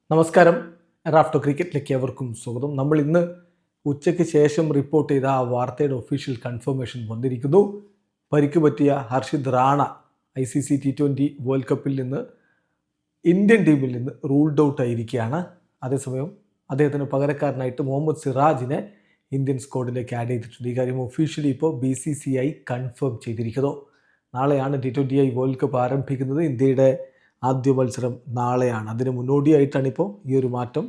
നമസ്കാരം. റാഫ്റ്റോ ക്രിക്കറ്റിലേക്ക് എവർക്കും സ്വാഗതം. നമ്മൾ ഇന്ന് ഉച്ചയ്ക്ക് ശേഷം റിപ്പോർട്ട് ചെയ്ത ആ വാർത്തയുടെ ഒഫീഷ്യൽ കൺഫർമേഷൻ വന്നിരിക്കുന്നു. പരിക്ക് പറ്റിയ Harshit Rana ICC T20 world കപ്പിൽ നിന്ന് ഇന്ത്യൻ ടീമിൽ നിന്ന് റൂൾഡ് ഔട്ട് ആയിരിക്കുകയാണ്. അതേസമയം അദ്ദേഹത്തിന് പകരക്കാരനായിട്ട് മുഹമ്മദ് സിറാജിനെ ഇന്ത്യൻ സ്ക്വാഡിലേക്ക് ആഡ് ചെയ്തിട്ടുണ്ട്. ഈ കാര്യം ഒഫീഷ്യലി ഇപ്പോൾ BCCI കൺഫേം ചെയ്തിരിക്കുന്നു. നാളെയാണ് T20 വേൾഡ് കപ്പ് ആരംഭിക്കുന്നത്. ഇന്ത്യയുടെ ആദ്യ മത്സരം നാളെയാണ്. അതിന് മുന്നോടിയായിട്ടാണ് ഇപ്പോൾ ഈ ഒരു മാറ്റം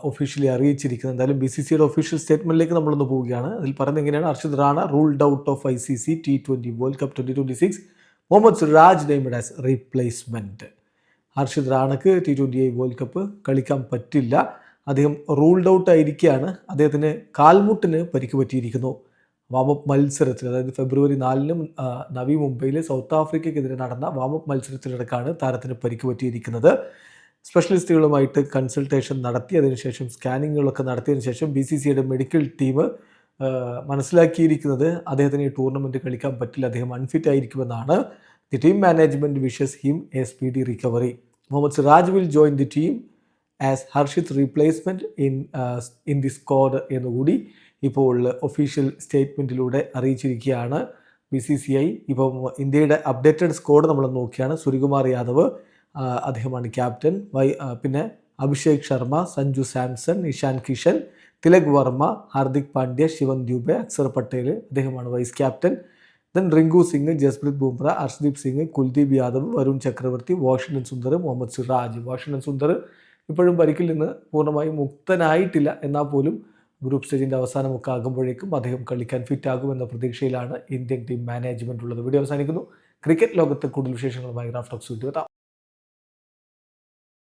ഒഫീഷ്യലി അറിയിച്ചിരിക്കുന്നത്. എന്തായാലും BCCIയുടെ ഒഫീഷ്യൽ സ്റ്റേറ്റ്മെൻറ്റിലേക്ക് നമ്മളൊന്ന് പോവുകയാണ്. അതിൽ പറയുന്നത് എങ്ങനെയാണ്: Harshit Rana ruled out of ICC T20 world cup 2026, Mohammed Siraj named as replacement. Harshit റാണക്ക് T20 വേൾഡ് കപ്പ് കളിക്കാൻ പറ്റില്ല. അദ്ദേഹം റൂൾഡ് ഔട്ട് ആയിരിക്കുകയാണ്. അദ്ദേഹത്തിന് കാൽമുട്ടിന് പരിക്ക് പറ്റിയിരിക്കുന്നു. വാമപ്പ് മത്സരത്തിൽ, അതായത് ഫെബ്രുവരി 4 നവി മുംബൈയിൽ സൗത്ത് ആഫ്രിക്കയ്ക്കെതിരെ നടന്ന വാമപ്പ് മത്സരത്തിലിടക്കാണ് താരത്തിന് പരിക്ക് പറ്റിയിരിക്കുന്നത്. സ്പെഷ്യലിസ്റ്റുകളുമായിട്ട് കൺസൾട്ടേഷൻ നടത്തി, അതിനുശേഷം സ്കാനിങ്ങുകളൊക്കെ നടത്തിയതിനു ശേഷം BCCIയുടെ മെഡിക്കൽ ടീം മനസ്സിലാക്കിയിരിക്കുന്നത് അദ്ദേഹത്തിന് ഈ ടൂർണമെൻറ്റ് കളിക്കാൻ പറ്റില്ല, അദ്ദേഹം അൺഫിറ്റ് ആയിരിക്കുമെന്നാണ്. The team management wishes him a speedy recovery. Mohammed Siraj will join the team as Harshit replacement in the squad എന്നുകൂടി ഇപ്പോൾ ഒഫീഷ്യൽ സ്റ്റേറ്റ്മെൻറ്റിലൂടെ അറിയിച്ചിരിക്കുകയാണ് BCCI. ഇപ്പം ഇന്ത്യയുടെ അപ്ഡേറ്റഡ് സ്ക്വാഡ് നമ്മൾ നോക്കിയാണ്: സൂര്യകുമാർ യാദവ്, അദ്ദേഹമാണ് ക്യാപ്റ്റൻ. പിന്നെ അഭിഷേക് ശർമ്മ, സഞ്ജു സാംസൺ, ഇഷാൻ കിഷൻ, തിലക് വർമ്മ, ഹാർദിക് പാണ്ഡ്യ, ശിവൻ ദുബെ, അക്സർ പട്ടേൽ, അദ്ദേഹമാണ് vice captain. Then Rinku Singh, Jasprit Bumrah, Arshdeep Singh, Kuldeep Yadav, Varun Chakravarthy, Washington Sundar, Mohammed Siraj. Washington Sundar ഇപ്പോഴും പരിക്കിൽ നിന്ന് പൂർണ്ണമായും മുക്തനായിട്ടില്ല. എന്നാൽ പോലും ഗ്രൂപ്പ് സ്റ്റേജിൻ്റെ അവസാനമൊക്കെ ആകുമ്പോഴേക്കും അദ്ദേഹം കളിക്കാൻ ഫിറ്റ് ആകുമെന്ന പ്രതീക്ഷയിലാണ് ഇന്ത്യൻ ടീം മാനേജ്മെൻറ്റ് ഉള്ളത്. വീഡിയോ അവസാനിക്കുന്നു. ക്രിക്കറ്റ് ലോകത്തെ കൂടുതൽ വിശേഷങ്ങളുമായി റാഫ് ടോക്സ് വീഡിയോ എത്താം.